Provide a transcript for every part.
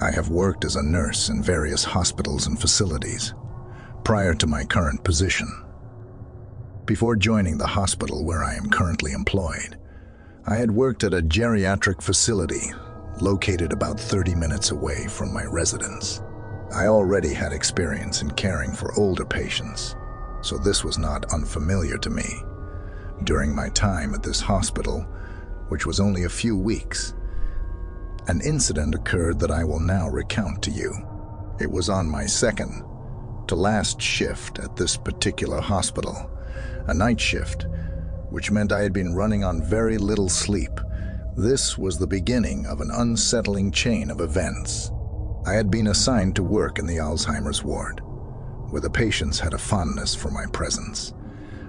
I have worked as a nurse in various hospitals and facilities prior to my current position. Before joining the hospital where I am currently employed, I had worked at a geriatric facility located about 30 minutes away from my residence. I already had experience in caring for older patients, so this was not unfamiliar to me. During my time at this hospital, which was only a few weeks, an incident occurred that I will now recount to you. It was on my second to last shift at this particular hospital, a night shift, which meant I had been running on very little sleep. This was the beginning of an unsettling chain of events. I had been assigned to work in the Alzheimer's ward, where the patients had a fondness for my presence.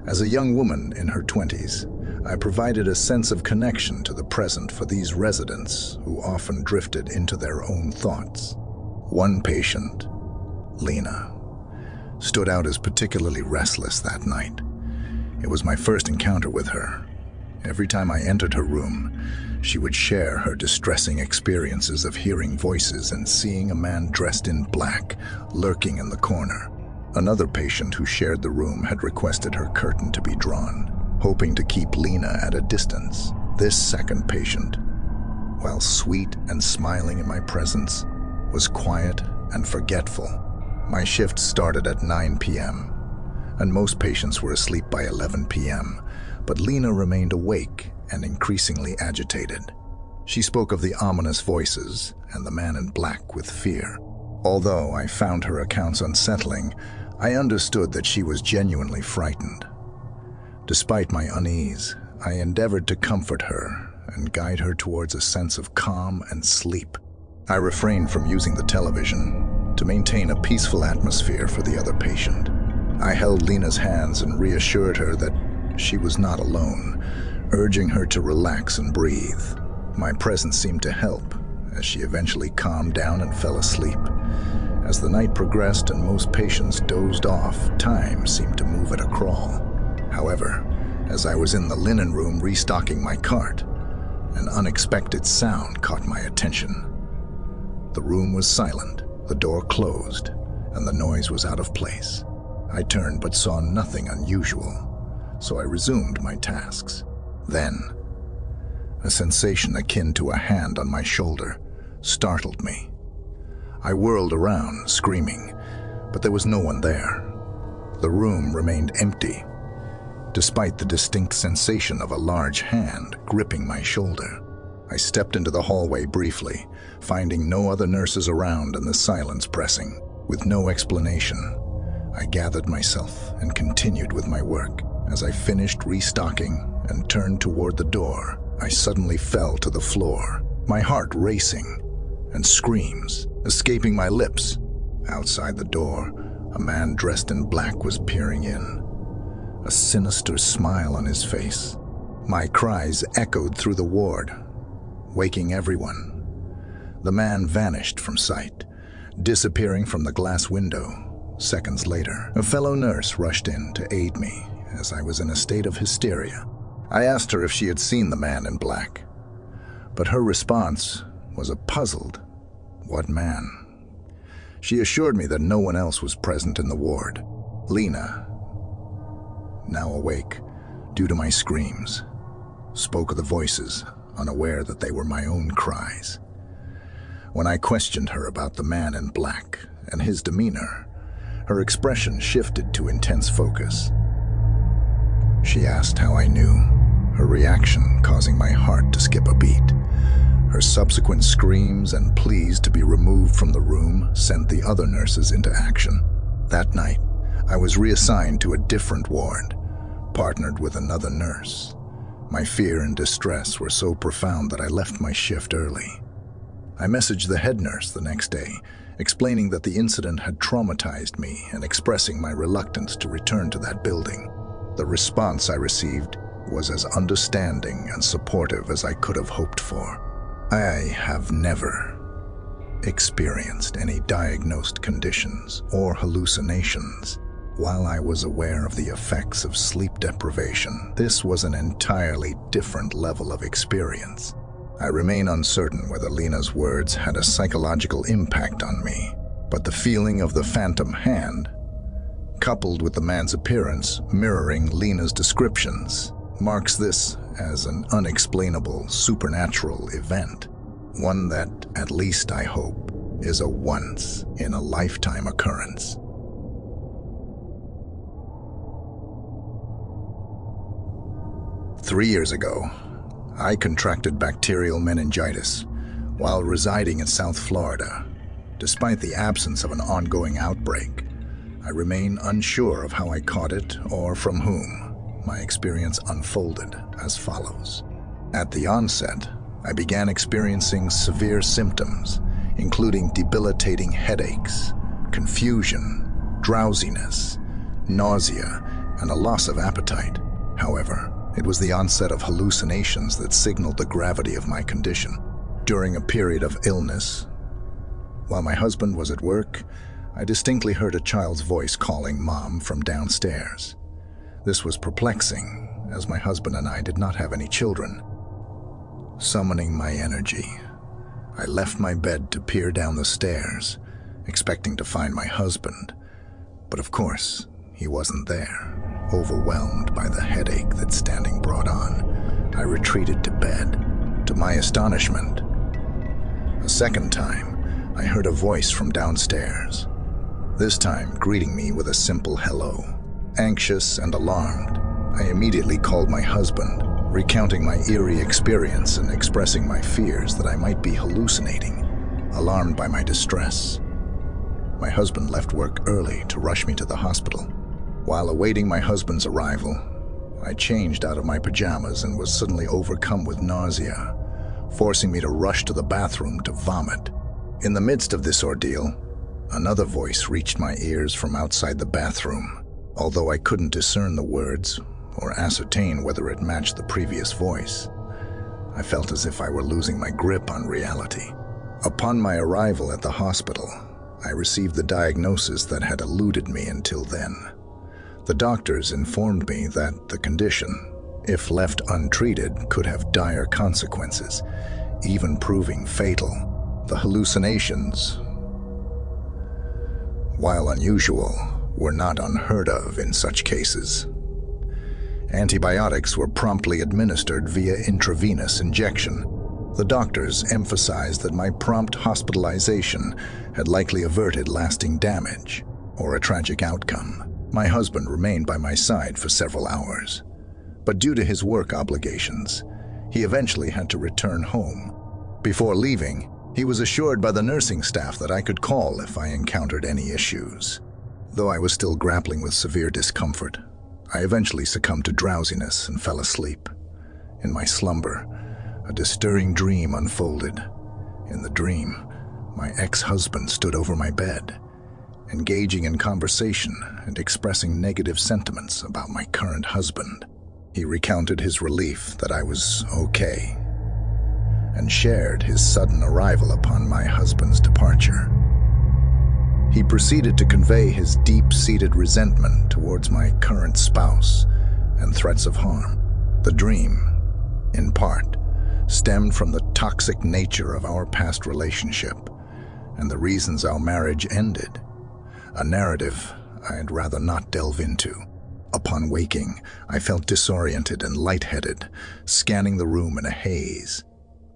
As a young woman in her 20s, I provided a sense of connection to the present for these residents who often drifted into their own thoughts. One patient, Lena, stood out as particularly restless that night. It was my first encounter with her. Every time I entered her room, she would share her distressing experiences of hearing voices and seeing a man dressed in black lurking in the corner. Another patient who shared the room had requested her curtain to be drawn, hoping to keep Lena at a distance. This second patient, while sweet and smiling in my presence, was quiet and forgetful. My shift started at 9 p.m., and most patients were asleep by 11 p.m., but Lena remained awake and increasingly agitated. She spoke of the ominous voices and the man in black with fear. Although I found her accounts unsettling, I understood that she was genuinely frightened. Despite my unease, I endeavored to comfort her and guide her towards a sense of calm and sleep. I refrained from using the television to maintain a peaceful atmosphere for the other patient. I held Lena's hands and reassured her that she was not alone, urging her to relax and breathe. My presence seemed to help, as she eventually calmed down and fell asleep. As the night progressed and most patients dozed off, time seemed to move at a crawl. However, as I was in the linen room restocking my cart, an unexpected sound caught my attention. The room was silent, the door closed, and the noise was out of place. I turned but saw nothing unusual, so I resumed my tasks. Then, a sensation akin to a hand on my shoulder startled me. I whirled around, screaming, but there was no one there. The room remained empty, despite the distinct sensation of a large hand gripping my shoulder. I stepped into the hallway briefly, finding no other nurses around and the silence pressing. With no explanation, I gathered myself and continued with my work. As I finished restocking and turned toward the door, I suddenly fell to the floor, my heart racing and screams escaping my lips. Outside the door, a man dressed in black was peering in, a sinister smile on his face. My cries echoed through the ward, waking everyone. The man vanished from sight, disappearing from the glass window. Seconds later, a fellow nurse rushed in to aid me as I was in a state of hysteria. I asked her if she had seen the man in black, but her response was a puzzled, "What man?" She assured me that no one else was present in the ward. Lena, now awake due to my screams, spoke of the voices, unaware that they were my own cries. When I questioned her about the man in black and his demeanor, her expression shifted to intense focus. She asked how I knew, her reaction causing my heart to skip a beat. Her subsequent screams and pleas to be removed from the room sent the other nurses into action. That night, I was reassigned to a different ward, partnered with another nurse. My fear and distress were so profound that I left my shift early. I messaged the head nurse the next day, explaining that the incident had traumatized me and expressing my reluctance to return to that building. The response I received was as understanding and supportive as I could have hoped for. I have never experienced any diagnosed conditions or hallucinations. While I was aware of the effects of sleep deprivation, this was an entirely different level of experience. I remain uncertain whether Lena's words had a psychological impact on me, but the feeling of the phantom hand, coupled with the man's appearance mirroring Lena's descriptions, marks this as an unexplainable supernatural event, one that, at least I hope, is a once-in-a-lifetime occurrence. Three years ago, I contracted bacterial meningitis while residing in South Florida. Despite the absence of an ongoing outbreak, I remain unsure of how I caught it or from whom. My experience unfolded as follows. At the onset, I began experiencing severe symptoms, including debilitating headaches, confusion, drowsiness, nausea, and a loss of appetite. However, it was the onset of hallucinations that signaled the gravity of my condition. During a period of illness, while my husband was at work, I distinctly heard a child's voice calling Mom from downstairs. This was perplexing, as my husband and I did not have any children. Summoning my energy, I left my bed to peer down the stairs, expecting to find my husband. But of course, he wasn't there. Overwhelmed by the headache that standing brought on, I retreated to bed. To my astonishment, a second time, I heard a voice from downstairs, this time greeting me with a simple hello. Anxious and alarmed, I immediately called my husband, recounting my eerie experience and expressing my fears that I might be hallucinating. Alarmed by my distress, my husband left work early to rush me to the hospital. While awaiting my husband's arrival, I changed out of my pajamas and was suddenly overcome with nausea, forcing me to rush to the bathroom to vomit. In the midst of this ordeal, another voice reached my ears from outside the bathroom. Although I couldn't discern the words or ascertain whether it matched the previous voice, I felt as if I were losing my grip on reality. Upon my arrival at the hospital, I received the diagnosis that had eluded me until then. The doctors informed me that the condition, if left untreated, could have dire consequences, even proving fatal. The hallucinations, while unusual, were not unheard of in such cases. Antibiotics were promptly administered via intravenous injection. The doctors emphasized that my prompt hospitalization had likely averted lasting damage or a tragic outcome. My husband remained by my side for several hours, but due to his work obligations, he eventually had to return home. Before leaving, he was assured by the nursing staff that I could call if I encountered any issues. Though I was still grappling with severe discomfort, I eventually succumbed to drowsiness and fell asleep. In my slumber, a disturbing dream unfolded. In the dream, my ex-husband stood over my bed, engaging in conversation and expressing negative sentiments about my current husband. He recounted his relief that I was okay and shared his sudden arrival upon my husband's departure. He proceeded to convey his deep-seated resentment towards my current spouse and threats of harm. The dream, in part, stemmed from the toxic nature of our past relationship and the reasons our marriage ended, a narrative I'd rather not delve into. Upon waking, I felt disoriented and lightheaded, scanning the room in a haze.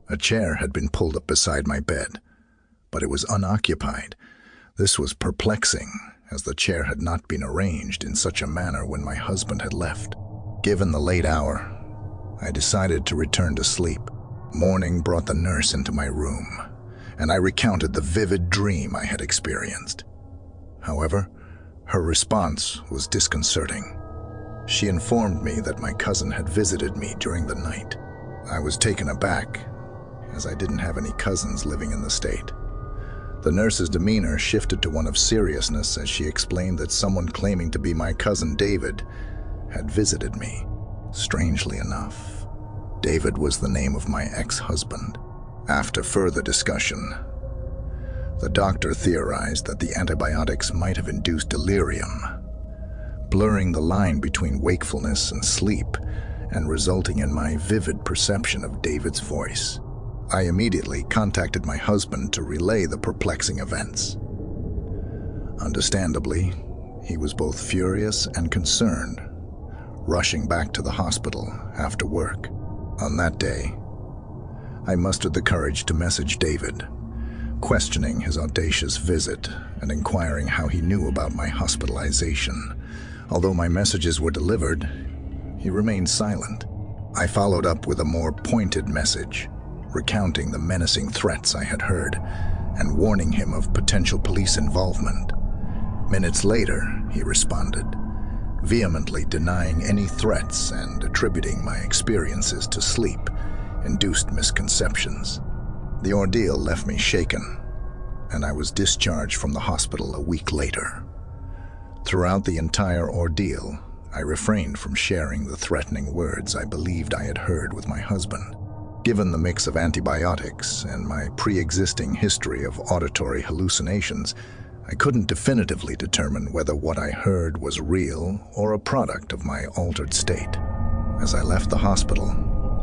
A chair had been pulled up beside my bed, but it was unoccupied. This was perplexing, as the chair had not been arranged in such a manner when my husband had left. Given the late hour, I decided to return to sleep. Morning brought the nurse into my room, and I recounted the vivid dream I had experienced. However, her response was disconcerting. She informed me that my cousin had visited me during the night. I was taken aback, as I didn't have any cousins living in the state. The nurse's demeanor shifted to one of seriousness as she explained that someone claiming to be my cousin David had visited me. Strangely enough, David was the name of my ex-husband. After further discussion, the doctor theorized that the antibiotics might have induced delirium, blurring the line between wakefulness and sleep and resulting in my vivid perception of David's voice. I immediately contacted my husband to relay the perplexing events. Understandably, he was both furious and concerned, rushing back to the hospital after work. On that day, I mustered the courage to message David, questioning his audacious visit and inquiring how he knew about my hospitalization. Although my messages were delivered, he remained silent. I followed up with a more pointed message, recounting the menacing threats I had heard and warning him of potential police involvement. Minutes later, he responded, vehemently denying any threats and attributing my experiences to sleep-induced misconceptions. The ordeal left me shaken, and I was discharged from the hospital a week later. Throughout the entire ordeal, I refrained from sharing the threatening words I believed I had heard with my husband. Given the mix of antibiotics and my pre-existing history of auditory hallucinations, I couldn't definitively determine whether what I heard was real or a product of my altered state. As I left the hospital,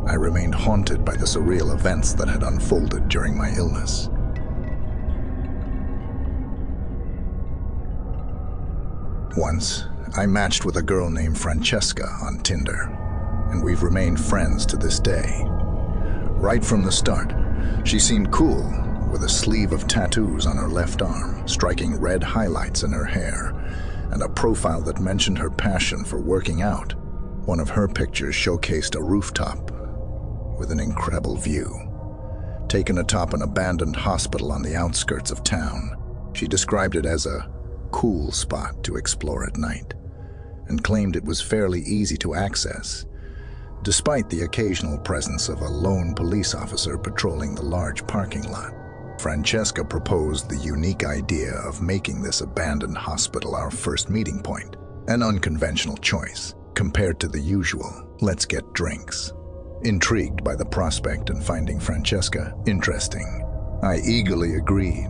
I remained haunted by the surreal events that had unfolded during my illness. Once, I matched with a girl named Francesca on Tinder, and we've remained friends to this day. Right from the start, she seemed cool, with a sleeve of tattoos on her left arm, striking red highlights in her hair, and a profile that mentioned her passion for working out. One of her pictures showcased a rooftop with an incredible view, taken atop an abandoned hospital on the outskirts of town. She described it as a cool spot to explore at night, and claimed it was fairly easy to access, despite the occasional presence of a lone police officer patrolling the large parking lot. Francesca proposed the unique idea of making this abandoned hospital our first meeting point, an unconventional choice compared to the usual "let's get drinks." Intrigued by the prospect and finding Francesca interesting, I eagerly agreed.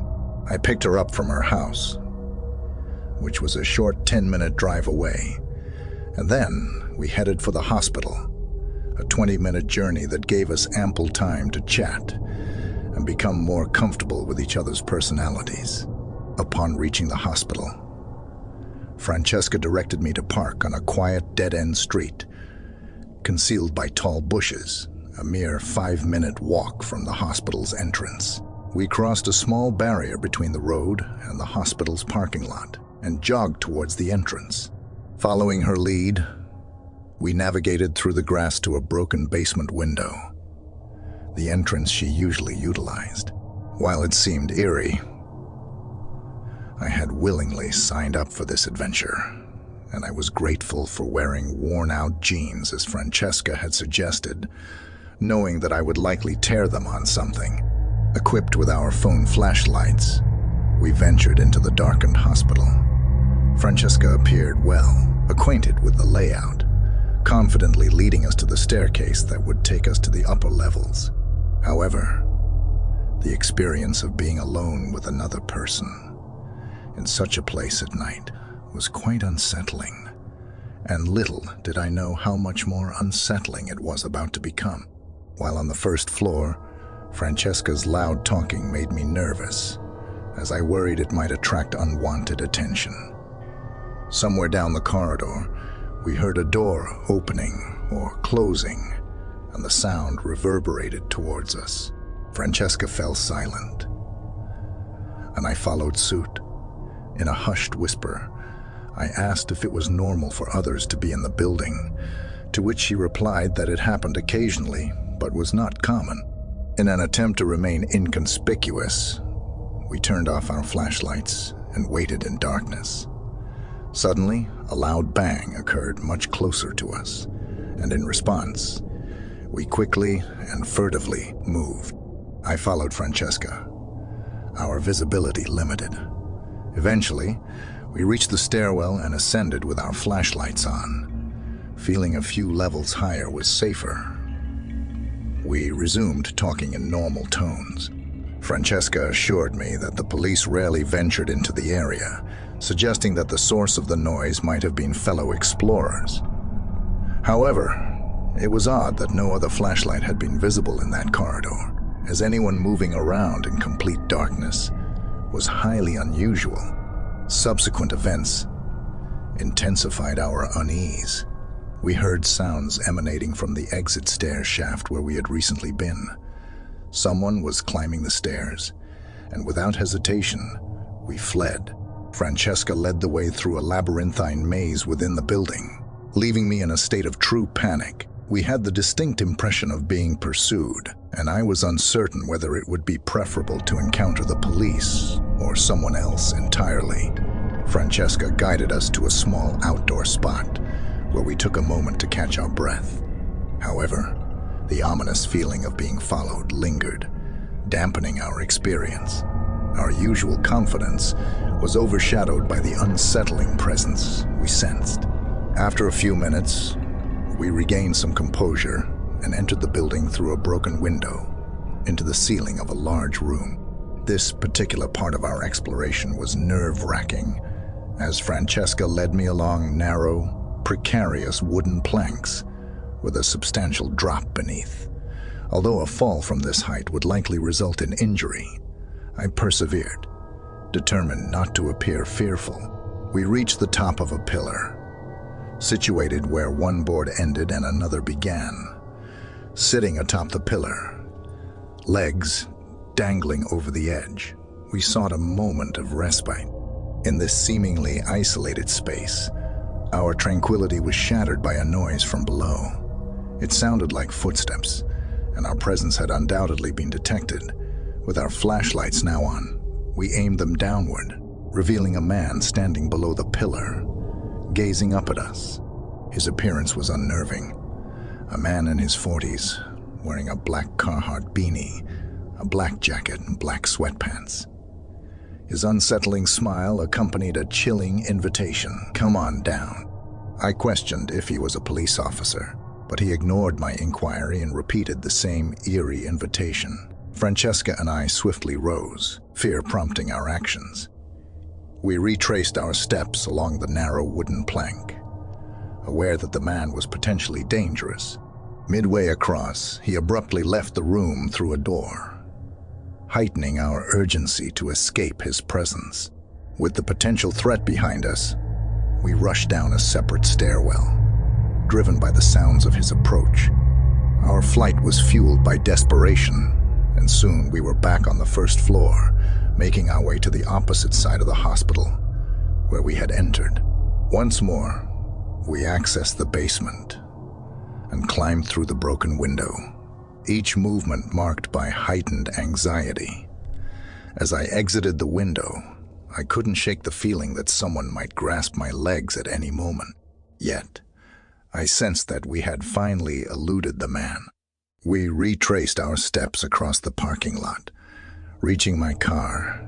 I picked her up from her house, which was a short 10-minute drive away, and then we headed for the hospital, a 20-minute journey that gave us ample time to chat and become more comfortable with each other's personalities. Upon reaching the hospital, Francesca directed me to park on a quiet dead-end street, concealed by tall bushes, a mere 5-minute walk from the hospital's entrance. We crossed a small barrier between the road and the hospital's parking lot and jogged towards the entrance. Following her lead, we navigated through the grass to a broken basement window, the entrance she usually utilized. While it seemed eerie, I had willingly signed up for this adventure, and I was grateful for wearing worn-out jeans as Francesca had suggested, knowing that I would likely tear them on something. Equipped with our phone flashlights, we ventured into the darkened hospital. Francesca appeared well acquainted with the layout, confidently leading us to the staircase that would take us to the upper levels. However, the experience of being alone with another person in such a place at night was quite unsettling, and little did I know how much more unsettling it was about to become. While on the first floor, Francesca's loud talking made me nervous, as I worried it might attract unwanted attention. Somewhere down the corridor, we heard a door opening or closing, and the sound reverberated towards us. Francesca fell silent, and I followed suit. In a hushed whisper, I asked if it was normal for others to be in the building, to which she replied that it happened occasionally, but was not common. In an attempt to remain inconspicuous, we turned off our flashlights and waited in darkness. Suddenly, a loud bang occurred much closer to us, and in response, we quickly and furtively moved. I followed Francesca, our visibility limited. Eventually, we reached the stairwell and ascended with our flashlights on. Feeling a few levels higher was safer, we resumed talking in normal tones. Francesca assured me that the police rarely ventured into the area, suggesting that the source of the noise might have been fellow explorers. However, it was odd that no other flashlight had been visible in that corridor, as anyone moving around in complete darkness was highly unusual. Subsequent events intensified our unease. We heard sounds emanating from the exit stair shaft where we had recently been. Someone was climbing the stairs, and without hesitation, we fled. Francesca led the way through a labyrinthine maze within the building, leaving me in a state of true panic. We had the distinct impression of being pursued, and I was uncertain whether it would be preferable to encounter the police or someone else entirely. Francesca guided us to a small outdoor spot where we took a moment to catch our breath. However, the ominous feeling of being followed lingered, dampening our experience. Our usual confidence was overshadowed by the unsettling presence we sensed. After a few minutes, we regained some composure and entered the building through a broken window into the ceiling of a large room. This particular part of our exploration was nerve-wracking, as Francesca led me along narrow, precarious wooden planks with a substantial drop beneath. Although a fall from this height would likely result in injury, I persevered, determined not to appear fearful. We reached the top of a pillar, situated where one board ended and another began. Sitting atop the pillar, legs dangling over the edge, we sought a moment of respite. In this seemingly isolated space, our tranquility was shattered by a noise from below. It sounded like footsteps, and our presence had undoubtedly been detected. With our flashlights now on, we aimed them downward, revealing a man standing below the pillar, gazing up at us. His appearance was unnerving. A man in his 40s, wearing a black Carhartt beanie, a black jacket, and black sweatpants. His unsettling smile accompanied a chilling invitation, "Come on down." I questioned if he was a police officer, but he ignored my inquiry and repeated the same eerie invitation. Francesca and I swiftly rose, fear prompting our actions. We retraced our steps along the narrow wooden plank, aware that the man was potentially dangerous. Midway across, he abruptly left the room through a door, heightening our urgency to escape his presence. With the potential threat behind us, we rushed down a separate stairwell, driven by the sounds of his approach. Our flight was fueled by desperation, and soon we were back on the first floor, making our way to the opposite side of the hospital, where we had entered. Once more, we accessed the basement and climbed through the broken window, each movement marked by heightened anxiety. As I exited the window, I couldn't shake the feeling that someone might grasp my legs at any moment. Yet, I sensed that we had finally eluded the man. We retraced our steps across the parking lot, reaching my car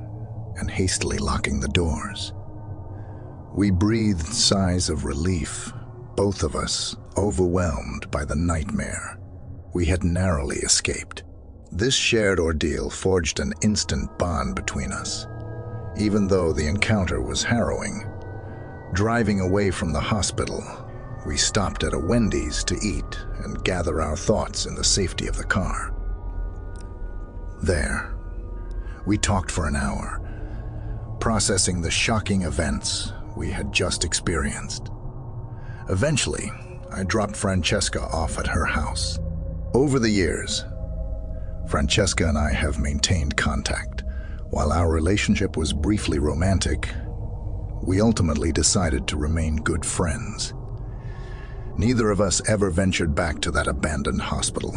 and hastily locking the doors. We breathed sighs of relief, both of us overwhelmed by the nightmare we had narrowly escaped. This shared ordeal forged an instant bond between us, even though the encounter was harrowing. Driving away from the hospital, we stopped at a Wendy's to eat and gather our thoughts in the safety of the car. There, we talked for an hour, processing the shocking events we had just experienced. Eventually, I dropped Francesca off at her house. Over the years, Francesca and I have maintained contact. While our relationship was briefly romantic, we ultimately decided to remain good friends. Neither of us ever ventured back to that abandoned hospital,